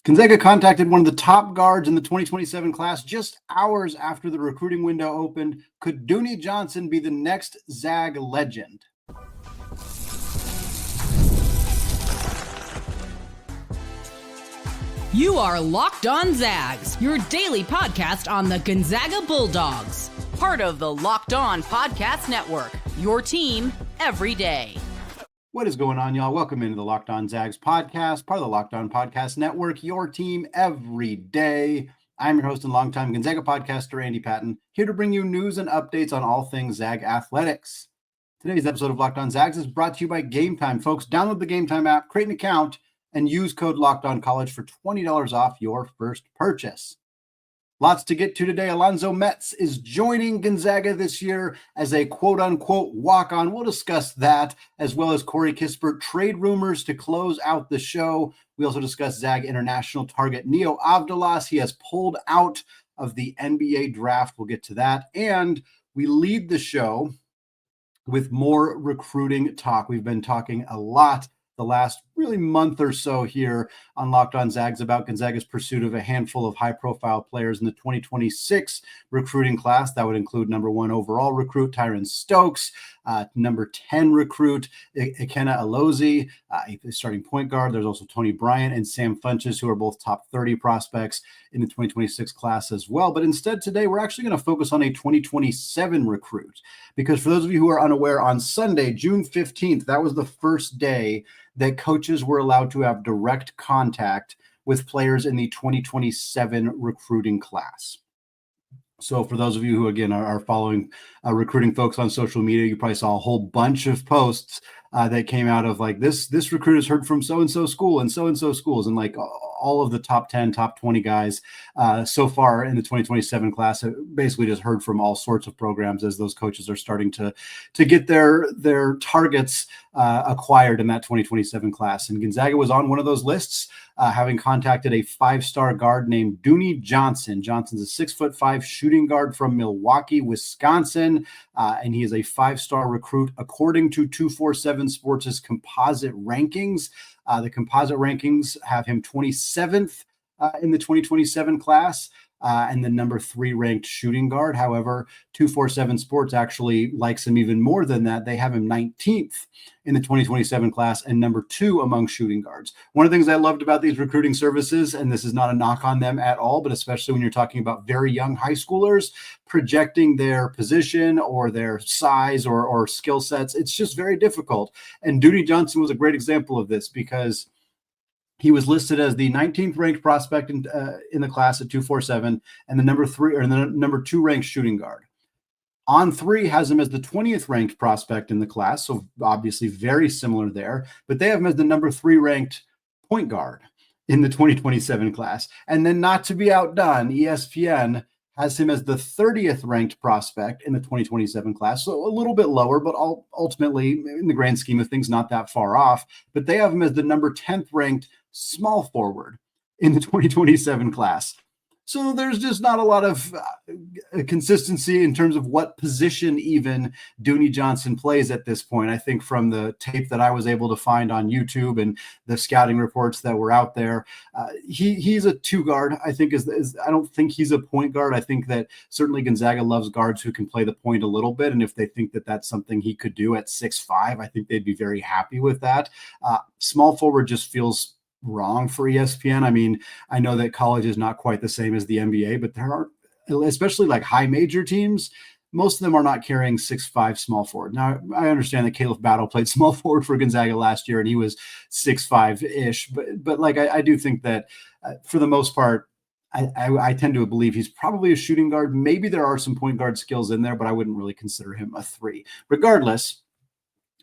Gonzaga contacted one of the top guards in the 2027 class just hours after the recruiting window opened. Could Dooney Johnson be the next Zag legend? You are Locked On Zags, your daily podcast on the Gonzaga Bulldogs. Part of the Locked On Podcast Network, your team every day. What is going on, y'all? Welcome into the Locked On Zags podcast, part of the Locked On Podcast Network, your team every day. I'm your host and longtime Gonzaga podcaster, Andy Patton, here to bring you news and updates on all things Zag athletics. Today's episode of Locked On Zags is brought to you by Gametime. Folks, download the Gametime app, create an account, and use code LOCKEDONCollege for $20 off your first purchase. Lots to get to today. Alonzo Metz is joining Gonzaga this year as a quote-unquote walk-on. We'll discuss that, as well as Corey Kispert trade rumors to close out the show. We also discuss Zag international target Neo Avdalas. He has pulled out of the NBA draft. We'll get to that. And we lead the show with more recruiting talk. We've been talking a lot the last really month or so here on Locked On Zags about Gonzaga's pursuit of a handful of high-profile players in the 2026 recruiting class. That would include number 1 overall recruit Tyron Stokes, number 10 recruit Ikenna Alozie, starting point guard. There's also Tony Bryant and Sam Funches, who are both top 30 prospects in the 2026 class as well. But instead today, we're actually going to focus on a 2027 recruit, because for those of you who are unaware, on Sunday, June 15th, that was the first day that coaches were allowed to have direct contact with players in the 2027 recruiting class. So for those of you who, again, are following recruiting folks on social media, you probably saw a whole bunch of posts that came out of like, this recruit has heard from so-and-so school and so-and-so schools, and like all of the top 10, top 20 guys so far in the 2027 class have basically just heard from all sorts of programs as those coaches are starting to get their targets acquired in that 2027 class. And Gonzaga was on one of those lists, having contacted a 5-star guard named Dooney Johnson. Johnson's a 6'5" shooting guard from Milwaukee, Wisconsin, and he is a 5-star recruit according to 247 Sports' composite rankings. The composite rankings have him 27th in the 2027 class, and the number 3 ranked shooting guard. However, 247 Sports actually likes him even more than that. They have him 19th in the 2027 class and number 2 among shooting guards. One of the things I loved about these recruiting services, and this is not a knock on them at all, but especially when you're talking about very young high schoolers projecting their position or their size or skill sets, it's just very difficult. And Dooney Johnson was a great example of this, because he was listed as the 19th ranked prospect in the class at 247, and the number 2 ranked shooting guard. On3 has him as the 20th ranked prospect in the class, so obviously very similar there. But they have him as the number 3 ranked point guard in the 2027 class. And then, not to be outdone, ESPN has him as the 30th ranked prospect in the 2027 class. So a little bit lower, but ultimately, in the grand scheme of things, not that far off. But they have him as the number 10th ranked small forward in the 2027 class. So there's just not a lot of consistency in terms of what position even Dooney Johnson plays at this point. I think from the tape that I was able to find on YouTube and the scouting reports that were out there, he's a 2 guard. I think I don't think he's a point guard. I think that certainly Gonzaga loves guards who can play the point a little bit, and if they think that that's something he could do at 6'5", I think they'd be very happy with that. Small forward just feels wrong for ESPN. I mean, I know that college is not quite the same as the NBA, but there are, especially like high major teams, most of them are not carrying 6'5" small forward. Now, I understand that Caleb Battle played small forward for Gonzaga last year, and he was 6'5"-ish. But like, I do think that for the most part, I tend to believe he's probably a shooting guard. Maybe there are some point guard skills in there, but I wouldn't really consider him a 3. Regardless,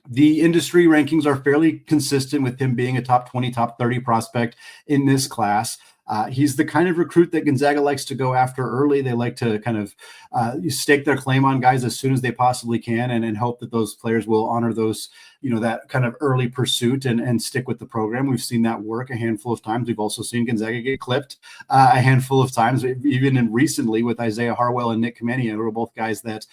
the industry rankings are fairly consistent with him being a top 20, top 30 prospect in this class. He's the kind of recruit that Gonzaga likes to go after early. They like to kind of stake their claim on guys as soon as they possibly can, and hope that those players will honor those, that kind of early pursuit and stick with the program. We've seen that work a handful of times. We've also seen Gonzaga get clipped a handful of times, even recently with Isaiah Harwell and Nick Kamenia, who are both guys that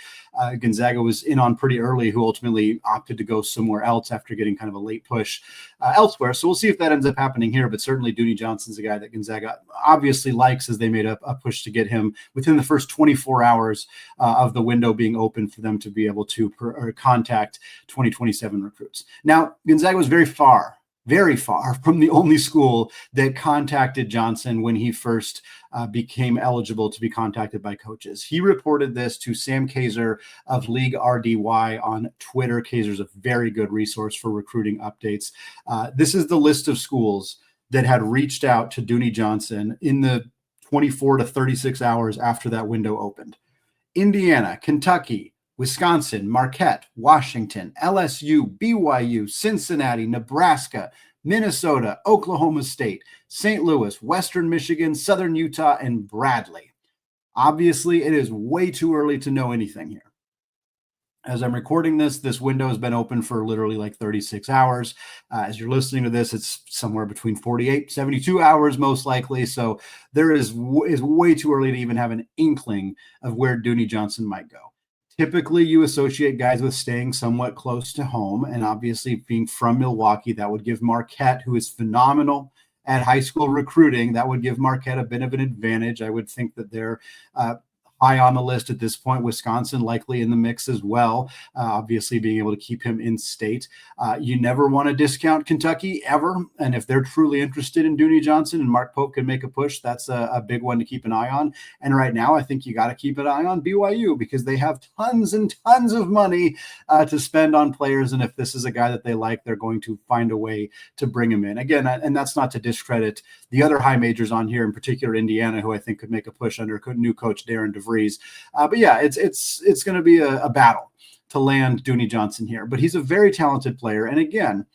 Gonzaga was in on pretty early, who ultimately opted to go somewhere else after getting kind of a late push elsewhere. So we'll see if that ends up happening here. But certainly Dooney Johnson's a guy that Gonzaga obviously likes, as they made a push to get him within the first 24 hours of the window being open for them to be able to contact 2027 recruits. Now, Gonzaga was very far from the only school that contacted Johnson when he first became eligible to be contacted by coaches. He reported this to Sam Kaiser of League RDY on Twitter. Kaiser's a very good resource for recruiting updates. This is the list of schools that had reached out to Dooney Johnson in the 24 to 36 hours after that window opened. Indiana, Kentucky, Wisconsin, Marquette, Washington, LSU, BYU, Cincinnati, Nebraska, Minnesota, Oklahoma State, St. Louis, Western Michigan, Southern Utah, and Bradley. Obviously, it is way too early to know anything here. As I'm recording this window has been open for literally like 36 hours. As you're listening to this, it's somewhere between 48, 72 hours most likely. So there is way too early to even have an inkling of where Dooney Johnson might go. Typically, you associate guys with staying somewhat close to home, and obviously being from Milwaukee, that would give Marquette, who is phenomenal at high school recruiting, that would give Marquette a bit of an advantage. I would think that they're high on the list at this point. Wisconsin likely in the mix as well, obviously being able to keep him in state. You never want to discount Kentucky ever, and if they're truly interested in Dooney Johnson and Mark Pope can make a push, that's a big one to keep an eye on. And right now, I think you got to keep an eye on BYU because they have tons and tons of money to spend on players, and if this is a guy that they like, they're going to find a way to bring him in. Again, and that's not to discredit the other high majors on here, in particular Indiana, who I think could make a push under new coach Darren DeVries. But yeah, it's going to be a battle to land Dooney Johnson here. But he's a very talented player. And again,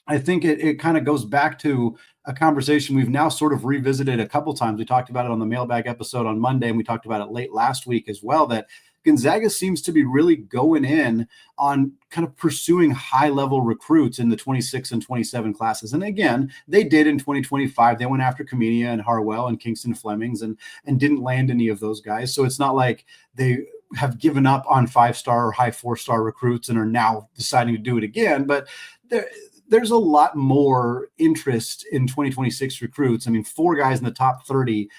I think it kind of goes back to a conversation we've now sort of revisited a couple times. We talked about it on the mailbag episode on Monday, and we talked about it late last week as well, that Gonzaga seems to be really going in on kind of pursuing high-level recruits in the 26 and 27 classes. And again, they did in 2025. They went after Kaminia and Harwell and Kingston Flemings and didn't land any of those guys. So it's not like they have given up on 5-star or high 4-star recruits and are now deciding to do it again. But there's a lot more interest in 2026 recruits. I mean, 4 guys in the top 30,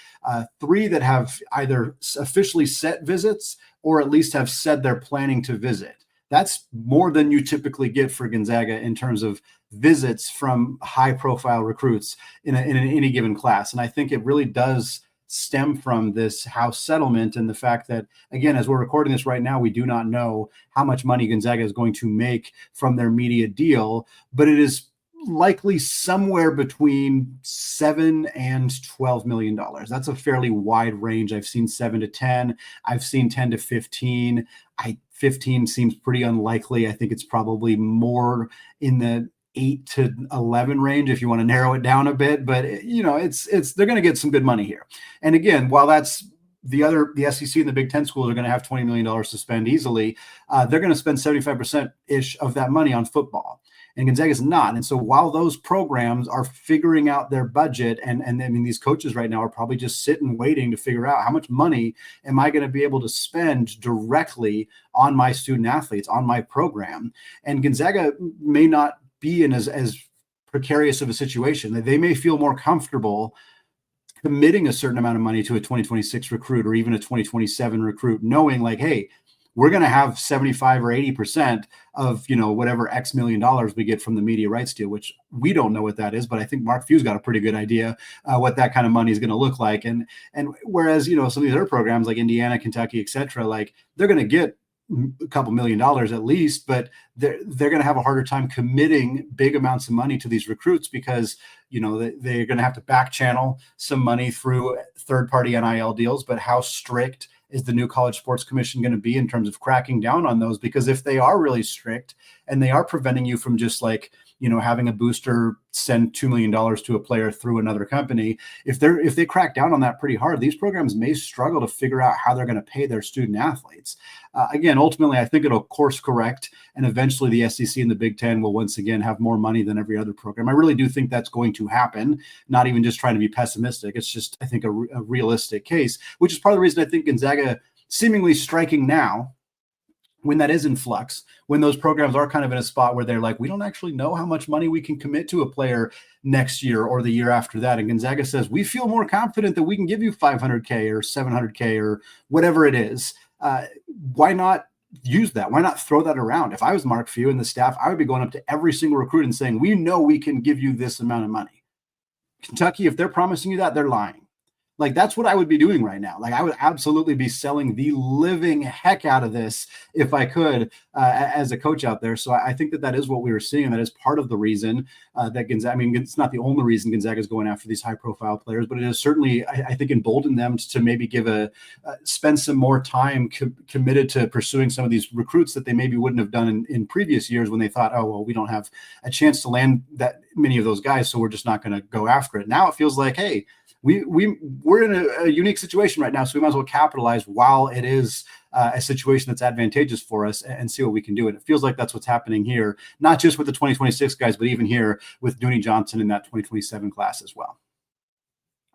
3 that have either officially set visits or at least have said they're planning to visit. That's more than you typically get for Gonzaga in terms of visits from high-profile recruits in any given class. And I think it really does stem from this house settlement and the fact that, again, as we're recording this right now, we do not know how much money Gonzaga is going to make from their media deal, but it is likely somewhere between $7 and $12 million. That's a fairly wide range. I've seen 7 to 10. I've seen 10 to 15. 15 seems pretty unlikely. I think it's probably more in the 8 to 11 range if you want to narrow it down a bit. But you know, it's they're going to get some good money here. And again, while that's the SEC and the Big Ten schools are going to have $20 million to spend easily, they're going to spend 75%-ish of that money on football. And Gonzaga is not. And so while those programs are figuring out their budget, and I mean, these coaches right now are probably just sitting waiting to figure out how much money am I going to be able to spend directly on my student athletes, on my program. And Gonzaga may not be in as precarious of a situation. They may feel more comfortable committing a certain amount of money to a 2026 recruit or even a 2027 recruit, knowing like, hey, we're going to have 75 or 80% of, you know, whatever X million dollars we get from the media rights deal, which we don't know what that is, but I think Mark Few's got a pretty good idea what that kind of money is going to look like. And whereas, you know, some of these other programs like Indiana, Kentucky, et cetera, like they're going to get a couple $1 million at least, but they're going to have a harder time committing big amounts of money to these recruits because, you know, they're going to have to back channel some money through third-party NIL deals. But how strict is the new College Sports Commission going to be in terms of cracking down on those? Because if they are really strict and they are preventing you from just like, you know, having a booster send $2 million to a player through another company, if they crack down on that pretty hard, these programs may struggle to figure out how they're going to pay their student athletes. Again, ultimately, I think it'll course correct, and eventually the SEC and the Big Ten will once again have more money than every other program. I really do think that's going to happen, not even just trying to be pessimistic. It's just, I think, a realistic case, which is part of the reason I think Gonzaga seemingly striking now when that is in flux, when those programs are kind of in a spot where they're like, we don't actually know how much money we can commit to a player next year or the year after that. And Gonzaga says, we feel more confident that we can give you $500K or $700K or whatever it is. Why not use that? Why not throw that around? If I was Mark Few and the staff, I would be going up to every single recruit and saying, we know we can give you this amount of money. Kentucky, if they're promising you that, they're lying. Like, that's what I would be doing right now. Like, I would absolutely be selling the living heck out of this if I could as a coach out there. So I think that is what we were seeing. And that is part of the reason that Gonzaga, I mean, it's not the only reason Gonzaga is going after these high profile players, but it has certainly, I think, emboldened them to maybe spend some more time committed to pursuing some of these recruits that they maybe wouldn't have done in previous years when they thought, oh, well, we don't have a chance to land that many of those guys, so we're just not going to go after it. Now it feels like, hey, we're in a unique situation right now, so we might as well capitalize while it is a situation that's advantageous for us and see what we can do. And it feels like that's what's happening here, not just with the 2026 guys, but even here with Dooney Johnson in that 2027 class as well.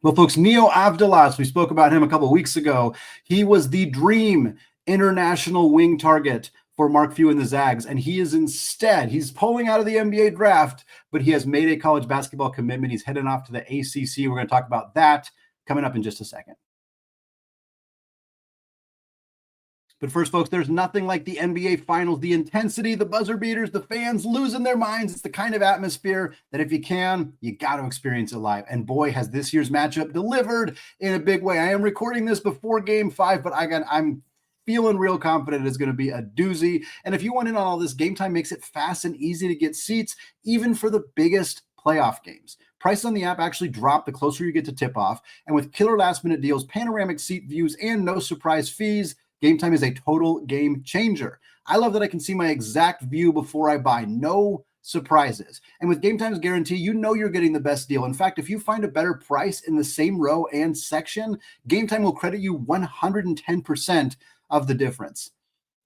Well, folks, Neo Avdalas, we spoke about him a couple of weeks ago. He was the dream international wing target for Mark Few and the Zags, and he's pulling out of the NBA draft, but he has made a college basketball commitment. He's heading off to the ACC. We're going to talk about that coming up in just a second. But first, folks, there's nothing like the NBA Finals. The intensity, the buzzer beaters, the fans losing their minds. It's the kind of atmosphere that if you can, you got to experience it live. And boy, has this year's matchup delivered in a big way. I am recording this before Game 5, but I'm feeling real confident it's going to be a doozy. And if you want in on all this, Gametime makes it fast and easy to get seats, even for the biggest playoff games. Prices on the app actually drop the closer you get to tip-off. And with killer last-minute deals, panoramic seat views, and no surprise fees, Gametime is a total game changer. I love that I can see my exact view before I buy. No surprises. And with Gametime's guarantee, you know you're getting the best deal. In fact, if you find a better price in the same row and section, Gametime will credit you 110% of the difference.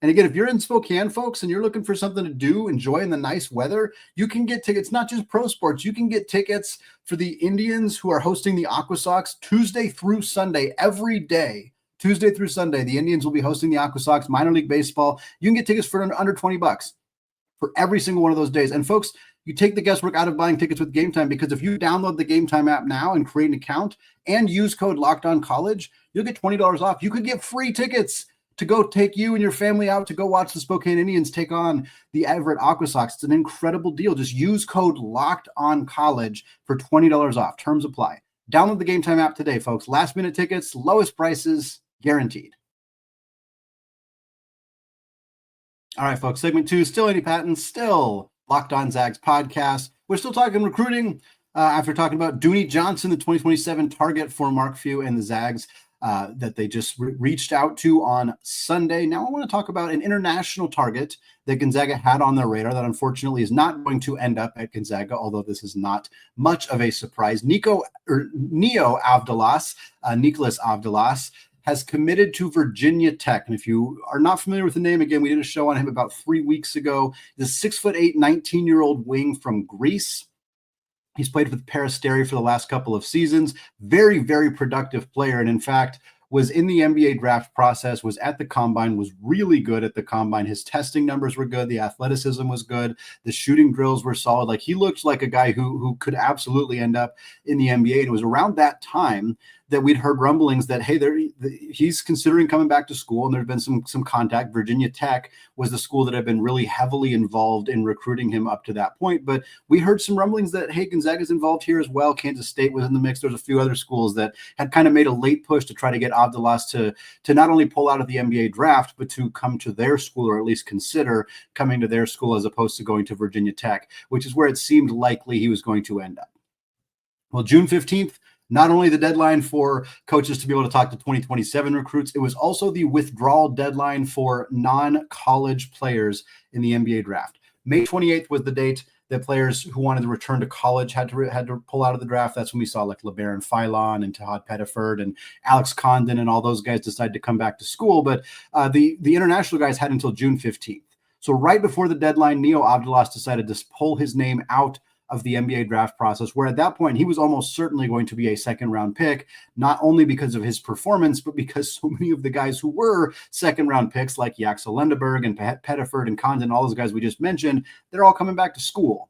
And again, if you're in Spokane, folks, and you're looking for something to do, enjoy in the nice weather, you can get tickets, not just pro sports. You can get tickets for the Indians who are hosting the Aqua Sox Tuesday through Sunday, every day. Tuesday through Sunday, the Indians will be hosting the Aqua Sox minor league baseball. You can get tickets for under $20 for every single one of those days. And folks, you take the guesswork out of buying tickets with Gametime, because if you download the Gametime app now and create an account and use code LOCKEDONCollege, you'll get $20 off. You could get free tickets to go take you and your family out to go watch the Spokane Indians take on the Everett Aqua Sox. It's an incredible deal. Just use code LOCKEDONCollege for $20 off. Terms apply. Download the Gametime app today, folks. Last minute tickets, lowest prices, guaranteed. All right, folks. Segment 2, still Andy Patton, still Locked On Zags podcast. We're still talking recruiting after talking about Dooney Johnson, the 2027 target for Mark Few and the Zags. That they just reached out to on Sunday. Now I want to talk about an international target that Gonzaga had on their radar that unfortunately is not going to end up at Gonzaga, although this is not much of a surprise. Neo Avdalas, Nicholas Avdalas, has committed to Virginia Tech. And if you are not familiar with the name, again, we did a show on him about 3 weeks ago. The 6'8", 19-year-old wing from Greece. He's played with Peristeri for the last couple of seasons. Very, very productive player. And in fact, was in the NBA draft process, was at the combine, was really good at the combine. His testing numbers were good. The athleticism was good. The shooting drills were solid. Like, he looked like a guy who could absolutely end up in the NBA. And it was around that time that we'd heard rumblings that, hey, he's considering coming back to school, and there's been some contact. Virginia Tech was the school that had been really heavily involved in recruiting him up to that point. But we heard some rumblings that, hey, Gonzaga's involved here as well. Kansas State was in the mix. There's a few other schools that had kind of made a late push to try to get Abudlas to not only pull out of the NBA draft, but to come to their school, or at least consider coming to their school as opposed to going to Virginia Tech, which is where it seemed likely he was going to end up. Well, June 15th, not only the deadline for coaches to be able to talk to 2027 recruits, it was also the withdrawal deadline for non-college players in the NBA draft. May 28th was the date that players who wanted to return to college had to pull out of the draft. That's when we saw like LeBaron Philon and Tahad Pettiford and Alex Condon and all those guys decide to come back to school. But the international guys had until June 15th. So right before the deadline, Neo Avdalas decided to pull his name out of the NBA draft process, where at that point he was almost certainly going to be a second-round pick, not only because of his performance, but because so many of the guys who were second-round picks, like Yaxel Lendeberg and Pettiford and Condon, all those guys we just mentioned, they're all coming back to school.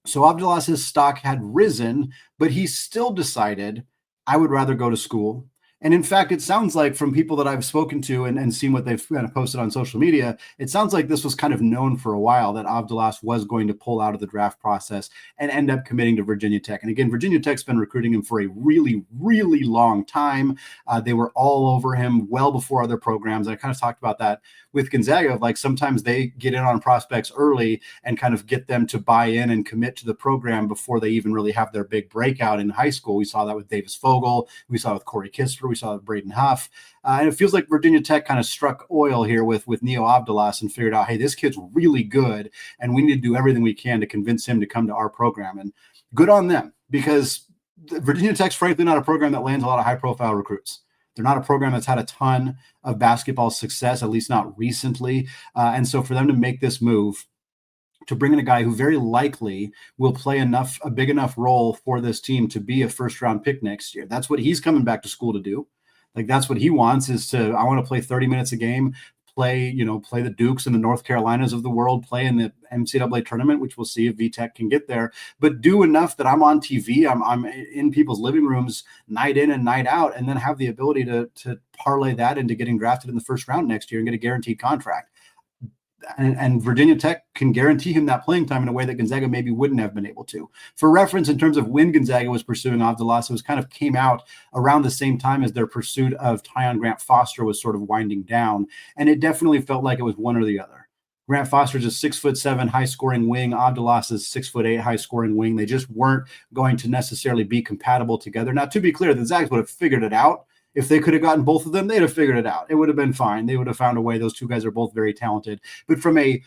So Avdalas' stock had risen, but he still decided, I would rather go to school. And in fact, it sounds like from people that I've spoken to and seen what they've kind of posted on social media, it sounds like this was kind of known for a while that Avdalas was going to pull out of the draft process and end up committing to Virginia Tech. And again, Virginia Tech's been recruiting him for a really, really long time. They were all over him well before other programs. I kind of talked about that with Gonzaga, like sometimes they get in on prospects early and kind of get them to buy in and commit to the program before they even really have their big breakout in high school. We saw that with Davis Fogel. We saw it with Corey Kispert. We saw it with Braden Huff. And it feels like Virginia Tech kind of struck oil here with Neo Avdalas and figured out, hey, this kid's really good, and we need to do everything we can to convince him to come to our program. And good on them, because Virginia Tech's frankly not a program that lands a lot of high-profile recruits. They're not a program that's had a ton of basketball success, at least not recently. And so for them to make this move, to bring in a guy who very likely will play a big enough role for this team to be a first-round pick next year. That's what he's coming back to school to do. Like, that's what he wants, is I want to play 30 minutes a game, play the Dukes and the North Carolinas of the world, play in the NCAA tournament, which we'll see if VTech can get there, but do enough that I'm on TV, I'm in people's living rooms night in and night out, and then have the ability to parlay that into getting drafted in the first round next year and get a guaranteed contract. And Virginia Tech can guarantee him that playing time in a way that Gonzaga maybe wouldn't have been able to. For reference, in terms of when Gonzaga was pursuing Avdalas, it was kind of came out around the same time as their pursuit of Tyon Grant Foster was sort of winding down. And it definitely felt like it was one or the other. Grant Foster's a 6'7" high-scoring wing. Avdalas is 6'8" high-scoring wing. They just weren't going to necessarily be compatible together. Now, to be clear, the Zags would have figured it out. If they could have gotten both of them, they'd have figured it out. It would have been fine. They would have found a way. Those two guys are both very talented. But from a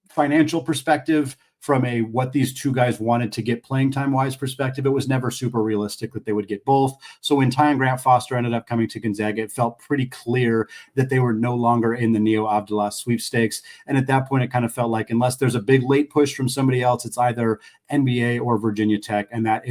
financial perspective, from a what these two guys wanted to get playing time-wise perspective, it was never super realistic that they would get both. So when Tyon Grant Foster ended up coming to Gonzaga, it felt pretty clear that they were no longer in the Neo Avdalas sweepstakes. And at that point, it kind of felt like unless there's a big late push from somebody else, it's either NBA or Virginia Tech. And that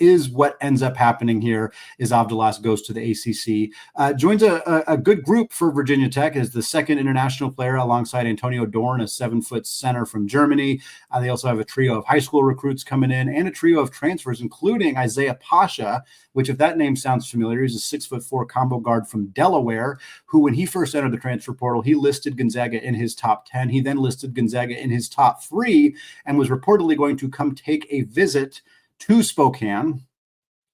is what ends up happening here. Is Avdalas goes to the ACC, joins a good group for Virginia Tech as the second international player alongside Antonio Dorn, a 7-foot center from Germany. They also have a trio of high school recruits coming in and a trio of transfers, including Isaiah Pasha, which, if that name sounds familiar, is a 6'4" combo guard from Delaware, who, when he first entered the transfer portal, he listed Gonzaga in his top 10. He then listed Gonzaga in his top 3 and was reportedly going to come take a visit to Spokane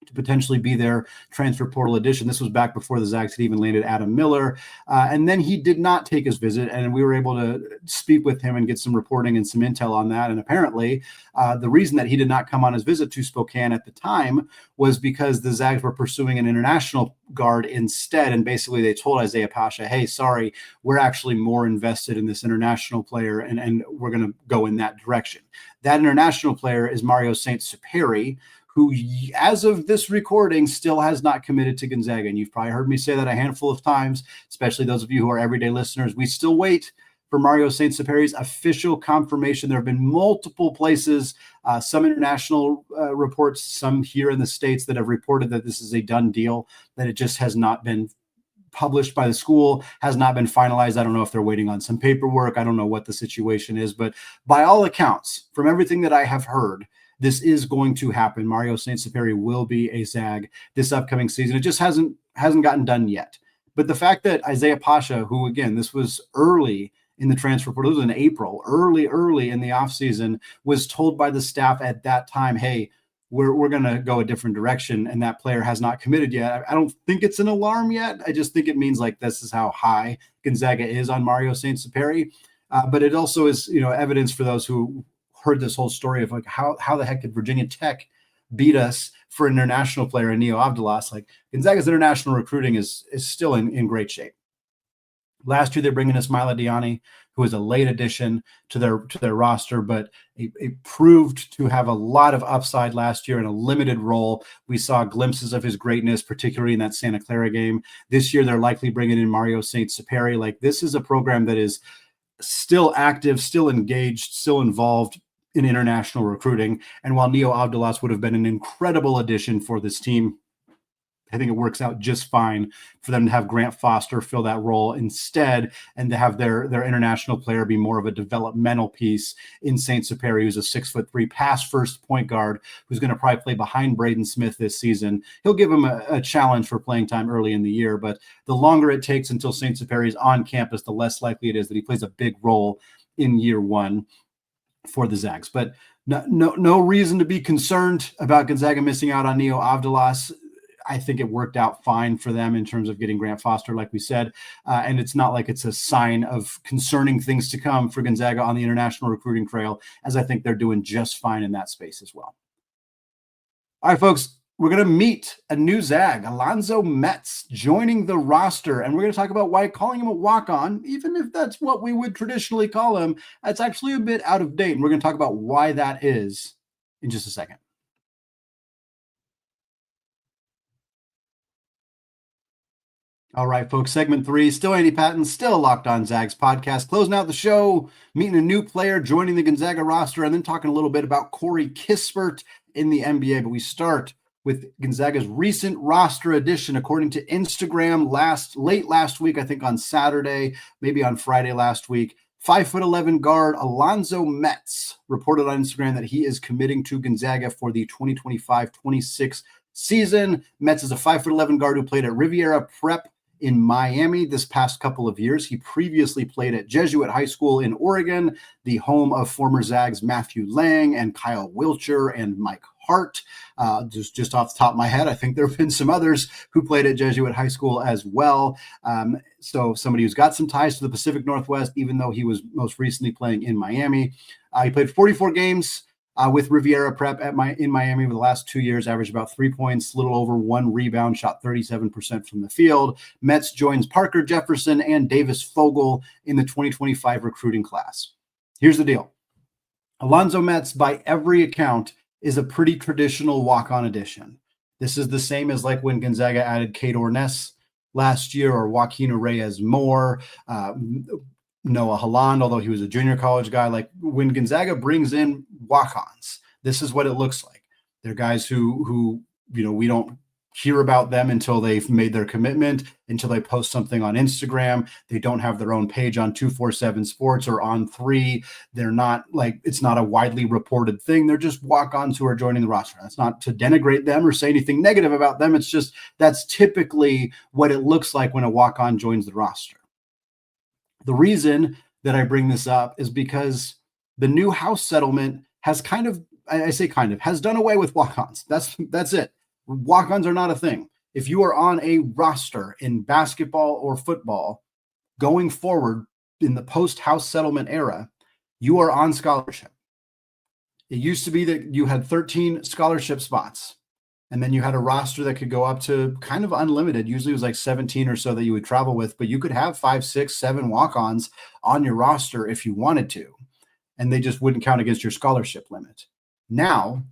to potentially be their transfer portal addition. This was back before the Zags had even landed Adam Miller. And then he did not take his visit, and we were able to speak with him and get some reporting and some intel on that. And apparently the reason that he did not come on his visit to Spokane at the time was because the Zags were pursuing an international guard instead. And basically they told Isaiah Pasha, hey, sorry, we're actually more invested in this international player, and we're going to go in that direction. That international player is Mario Saint-Superi, who, as of this recording, still has not committed to Gonzaga. And you've probably heard me say that a handful of times, especially those of you who are everyday listeners. We still wait for Mario Saint-Superi's official confirmation. There have been multiple places, some international reports, some here in the States, that have reported that this is a done deal, that it just has not been published by the school, has not been finalized. I don't know if they're waiting on some paperwork. I don't know what the situation is, but by all accounts, from everything that I have heard, this is going to happen. Mario Saint-Superi will be a Zag this upcoming season. It just hasn't gotten done yet. But the fact that Isaiah Pasha, who, again, this was early in the transfer portal, it was in April, early in the offseason, was told by the staff at that time, hey, we're going to go a different direction, and that player has not committed yet. I don't think it's an alarm yet. I just think it means like this is how high Gonzaga is on Mario Saint-Superi. But it also is, evidence for those who heard this whole story of like how the heck did Virginia Tech beat us for an international player in Neo Avdalas. Like, Gonzaga's international recruiting is still in great shape. Last year, they're bringing us Mila Diani, who is a late addition to their roster, but it proved to have a lot of upside last year in a limited role. We saw glimpses of his greatness, particularly in that Santa Clara game. This year, they're likely bringing in Mario Saint-Superi. Like, this is a program that is still active, still engaged, still involved in international recruiting. And while Neo Avdalas would have been an incredible addition for this team, I think it works out just fine for them to have Grant Foster fill that role instead, and to have their international player be more of a developmental piece in Saint-Superi, who's a 6'3" pass-first point guard who's going to probably play behind Braden Smith this season. He'll give him a challenge for playing time early in the year, but the longer it takes until Saint-Superi is on campus, the less likely it is that he plays a big role in year one for the Zags. But no reason to be concerned about Gonzaga missing out on Neo Avdalas. I think it worked out fine for them in terms of getting Grant Foster, like we said. And it's not like it's a sign of concerning things to come for Gonzaga on the international recruiting trail, as I think they're doing just fine in that space as well. All right, folks, we're going to meet a new Zag, Alonzo Metz, joining the roster. And we're going to talk about why calling him a walk-on, even if that's what we would traditionally call him, that's actually a bit out of date. And we're going to talk about why that is in just a second. All right, folks, segment 3, still Andy Patton, still Locked On Zags podcast. Closing out the show, meeting a new player, joining the Gonzaga roster, and then talking a little bit about Corey Kispert in the NBA. But we start with Gonzaga's recent roster addition. According to Instagram, late last week, I think on Saturday, maybe on Friday last week, 5'11" guard Alonzo Metz reported on Instagram that he is committing to Gonzaga for the 2025-26 season. Metz is a 5'11" guard who played at Riviera Prep in Miami this past couple of years. He previously played at Jesuit High School in Oregon, the home of former Zags Matthew Lang and Kyle Wilcher and Mike Hart. Just off the top of my head, I think there have been some others who played at Jesuit High School as well. So somebody who's got some ties to the Pacific Northwest, even though he was most recently playing in Miami. He played 44 games with Riviera Prep in Miami over the last 2 years, averaged about 3 points, a little over 1 rebound, shot 37% from the field. Metz joins Parker Jefferson and Davis Fogel in the 2025 recruiting class. Here's the deal. Alonzo Metz, by every account, is a pretty traditional walk-on addition. This is the same as like when Gonzaga added Cade Orness last year, or Joaquin Reyes-Moore, Noah Holland, although he was a junior college guy. Like when Gonzaga brings in walk-ons, this is what it looks like. They're guys who we don't hear about them until they've made their commitment, until they post something on Instagram. They don't have their own page on 247 Sports or on 3. They're not like, it's not a widely reported thing. They're just walk-ons who are joining the roster. That's not to denigrate them or say anything negative about them. It's just that's typically what it looks like when a walk-on joins the roster. The reason that I bring this up is because the new house settlement has has done away with walk-ons. That's it. Walk-ons are not a thing. If you are on a roster in basketball or football going forward in the post-house settlement era, you are on scholarship. It used to be that you had 13 scholarship spots, and then you had a roster that could go up to kind of unlimited. Usually it was like 17 or so that you would travel with, but you could have 5, 6, 7 walk-ons on your roster if you wanted to, and they just wouldn't count against your scholarship limit. Now,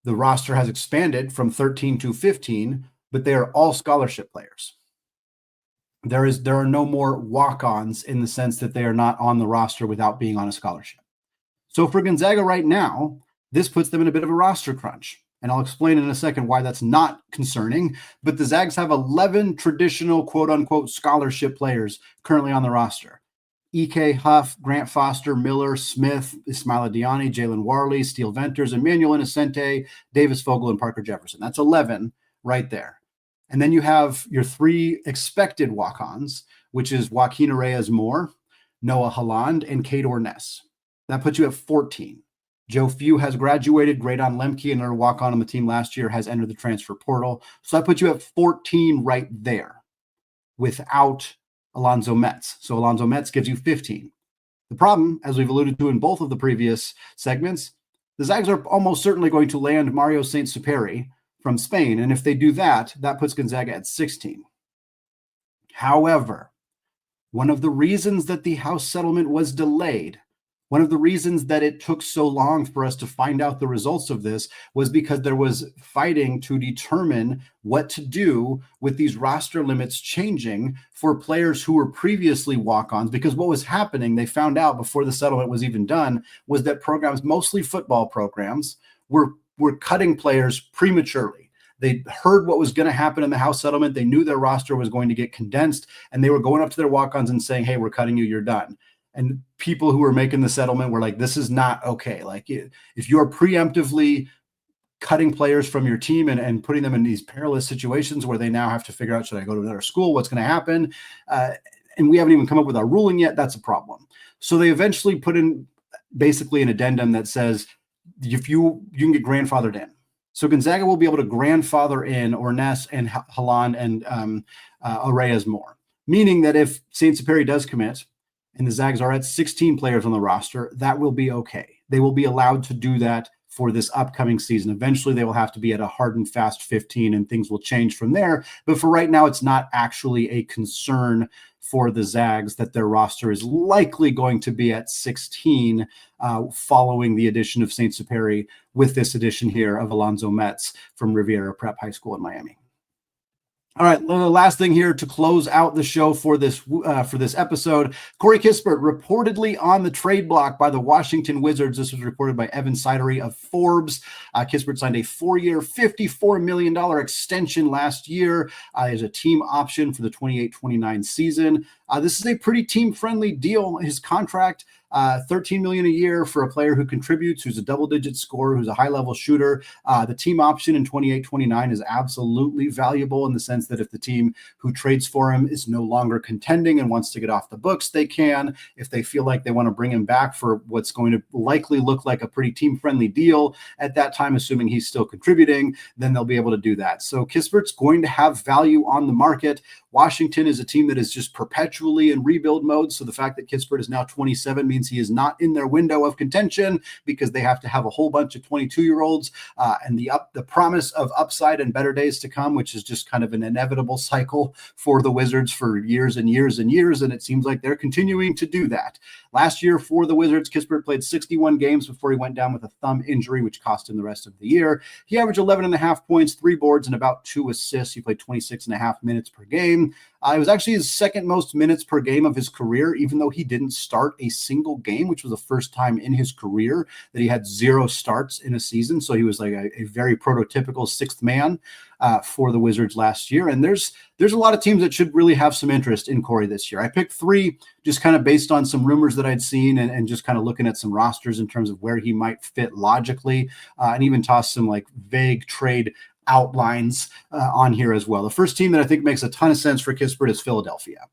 the roster has expanded from 13 to 15, but they are all scholarship players. There are no more walk-ons in the sense that they are not on the roster without being on a scholarship. So for Gonzaga right now, this puts them in a bit of a roster crunch. And I'll explain in a second why that's not concerning. But the Zags have 11 traditional quote-unquote scholarship players currently on the roster. E.K. Huff, Grant Foster, Miller, Smith, Ismaila Diani, Jalen Warley, Steele Venters, Emmanuel Innocente, Davis Fogel, and Parker Jefferson. That's 11 right there. And then you have your 3 expected walk-ons, which is Joaquin Reyes-Moore, Noah Holland, and Cade Orness. That puts you at 14. Joe Few has graduated. Graydon Lemke, another walk-on the team last year, has entered the transfer portal. So that puts you at 14 right there without Alonzo Metz. So Alonzo Metz gives you 15. The problem, as we've alluded to in both of the previous segments, the Zags are almost certainly going to land Mario Saint-Superi from Spain. And if they do that, that puts Gonzaga at 16. However, one of the reasons that the house settlement was delayed One of the reasons that it took so long for us to find out the results of this was because there was fighting to determine what to do with these roster limits changing for players who were previously walk-ons. Because what was happening, they found out before the settlement was even done, was that programs, mostly football programs, were cutting players prematurely. They heard what was going to happen in the House settlement. They knew their roster was going to get condensed, and they were going up to their walk-ons and saying, hey, we're cutting you, you're done. And people who were making the settlement were like, this is not okay. Like, if you're preemptively cutting players from your team and putting them in these perilous situations where they now have to figure out, should I go to another school? What's going to happen? And we haven't even come up with our ruling yet. That's a problem. So they eventually put in basically an addendum that says, if you can get grandfathered in. So Gonzaga will be able to grandfather in Orness and Halan and Arayas more, meaning that if St. Superi does commit, and the Zags are at 16 players on the roster, that will be okay. They will be allowed to do that for this upcoming season. Eventually, they will have to be at a hard and fast 15, and things will change from there. But for right now, it's not actually a concern for the Zags that their roster is likely going to be at 16 following the addition of St. Superi with this addition here of Alonzo Metz from Riviera Prep High School in Miami. All right, the last thing here to close out the show for this episode, Corey Kispert reportedly on the trade block by the Washington Wizards. This was reported by Evan Sidery of Forbes. Kispert signed a 4-year, $54 million extension last year as a team option for the 28-29 season. This is a pretty team-friendly deal. His contract, $13 million a year for a player who contributes, who's a double-digit scorer, who's a high-level shooter. The team option in 28-29 is absolutely valuable in the sense that if the team who trades for him is no longer contending and wants to get off the books, they can. If they feel like they want to bring him back for what's going to likely look like a pretty team-friendly deal at that time, assuming he's still contributing, then they'll be able to do that. So Kispert's going to have value on the market. Washington is a team that is just perpetually in rebuild mode. So the fact that Kispert is now 27 means he is not in their window of contention because they have to have a whole bunch of 22-year-olds and the promise of upside and better days to come, which is just kind of an inevitable cycle for the Wizards for years and years and years. And it seems like they're continuing to do that. Last year for the Wizards, Kispert played 61 games before he went down with a thumb injury, which cost him the rest of the year. He averaged 11.5 points, 3 boards, and about 2 assists. He played 26.5 minutes per game. It was actually his second most minutes per game of his career, even though he didn't start a single game, which was the first time in his career that he had 0 starts in a season. So he was like a very prototypical sixth man for the Wizards last year. And there's a lot of teams that should really have some interest in Corey this year. I picked 3 just kind of based on some rumors that I'd seen and just kind of looking at some rosters in terms of where he might fit logically, and even toss some like vague trade outlines on here as well. The first team that I think makes a ton of sense for Kispert is Philadelphia.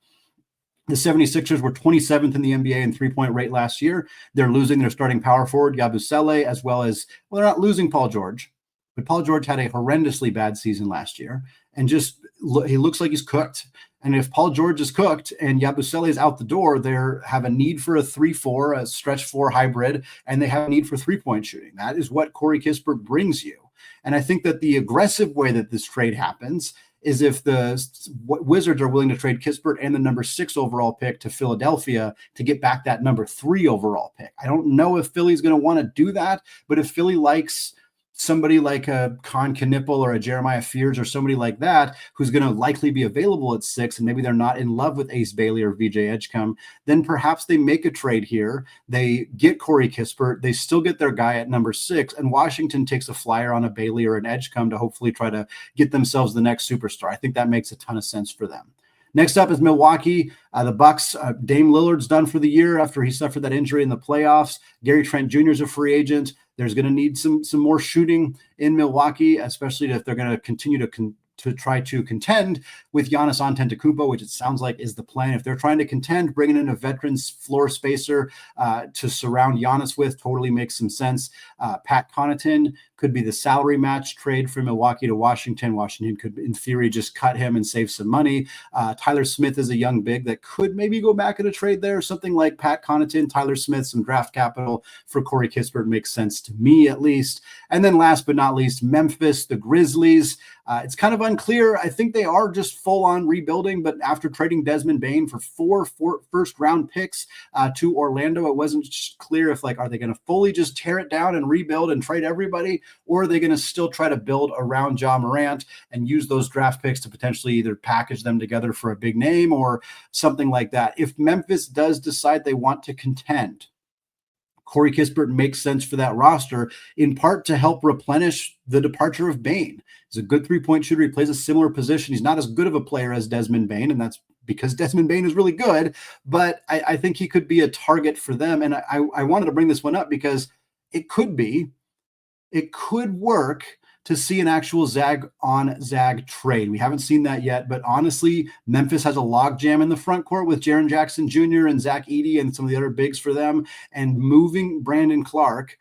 The 76ers were 27th in the NBA in three-point rate last year. They're losing their starting power forward, Yabusele, as well as, well, they're not losing Paul George, but Paul George had a horrendously bad season last year. And just, he looks like he's cooked. And if Paul George is cooked and Yabusele is out the door, they have a need for a 3-4, a stretch 4 hybrid, and they have a need for three-point shooting. That is what Corey Kispert brings you. And I think that the aggressive way that this trade happens is if the Wizards are willing to trade Kispert and the number 6 overall pick to Philadelphia to get back that number 3 overall pick. I don't know if Philly's going to want to do that, but if Philly likes somebody like a Con Knipple or a Jeremiah Fears or somebody like that, who's going to likely be available at 6, and maybe they're not in love with Ace Bailey or VJ Edgecombe, then perhaps they make a trade here. They get Corey Kispert. They still get their guy at number 6, and Washington takes a flyer on a Bailey or an Edgecombe to hopefully try to get themselves the next superstar. I think that makes a ton of sense for them. Next up is Milwaukee. The Bucks. Dame Lillard's done for the year after he suffered that injury in the playoffs. Gary Trent Jr. is a free agent. There's going to need some more shooting in Milwaukee, especially if they're going to continue to try to contend with Giannis Antetokounmpo, which it sounds like is the plan. If they're trying to contend, bringing in a veteran's floor spacer to surround Giannis with totally makes some sense. Pat Connaughton could be the salary match trade from Milwaukee to Washington. Washington could, in theory, just cut him and save some money. Tyler Smith is a young big that could maybe go back in a trade there. Something like Pat Connaughton, Tyler Smith, some draft capital for Corey Kispert makes sense to me, at least. And then last but not least, Memphis, the Grizzlies. It's kind of unclear. I think they are just full on rebuilding, but after trading Desmond Bane for four first round picks to Orlando, it wasn't clear if are they going to fully just tear it down and rebuild and trade everybody, or are they going to still try to build around Ja Morant and use those draft picks to potentially either package them together for a big name or something like that. If Memphis does decide they want to contend, Corey Kispert makes sense for that roster, in part to help replenish the departure of Bane. He's a good three-point shooter. He plays a similar position. He's not as good of a player as Desmond Bane, and that's because Desmond Bane is really good, but I think he could be a target for them. And I wanted to bring this one up because it could work to see an actual Zag on Zag trade. We haven't seen that yet, but honestly, Memphis has a logjam in the front court with Jaren Jackson Jr. and Zach Edey and some of the other bigs for them, and moving Brandon Clark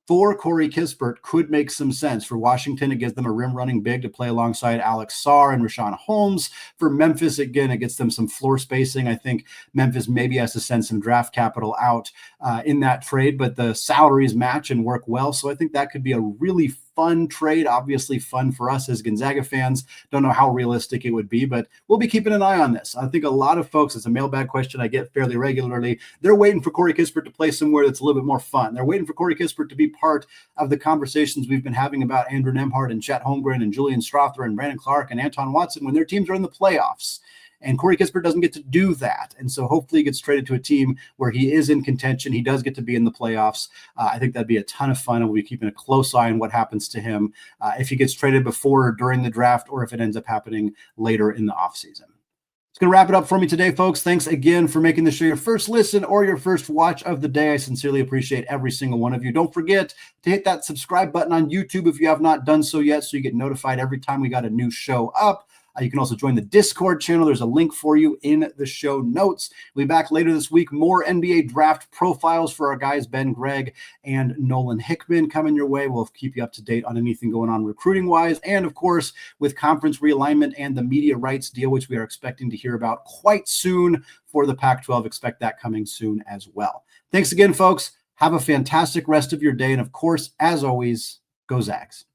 for Corey Kispert could make some sense. For Washington, it gives them a rim running big to play alongside Alex Sarr and Rashawn Holmes. For Memphis, again, it gets them some floor spacing. I think Memphis maybe has to send some draft capital out in that trade, but the salaries match and work well. So I think that could be a really fun trade, obviously fun for us as Gonzaga fans. Don't know how realistic it would be, but we'll be keeping an eye on this. I think a lot of folks, it's a mailbag question I get fairly regularly, they're waiting for Corey Kispert to play somewhere that's a little bit more fun. They're waiting for Corey Kispert to be part of the conversations we've been having about Andrew Nembhard and Chet Holmgren and Julian Strother and Brandon Clark and Anton Watson when their teams are in the playoffs. And Corey Kispert doesn't get to do that. And so hopefully he gets traded to a team where he is in contention. He does get to be in the playoffs. I think that'd be a ton of fun. And we'll be keeping a close eye on what happens to him if he gets traded before or during the draft, or if it ends up happening later in the offseason. It's going to wrap it up for me today, folks. Thanks again for making this show your first listen or your first watch of the day. I sincerely appreciate every single one of you. Don't forget to hit that subscribe button on YouTube if you have not done so yet, so you get notified every time we got a new show up. You can also join the Discord channel. There's a link for you in the show notes. We'll be back later this week. More NBA draft profiles for our guys, Ben Gregg and Nolan Hickman, coming your way. We'll keep you up to date on anything going on recruiting-wise. And, of course, with conference realignment and the media rights deal, which we are expecting to hear about quite soon for the Pac-12. Expect that coming soon as well. Thanks again, folks. Have a fantastic rest of your day. And, of course, as always, go Zags.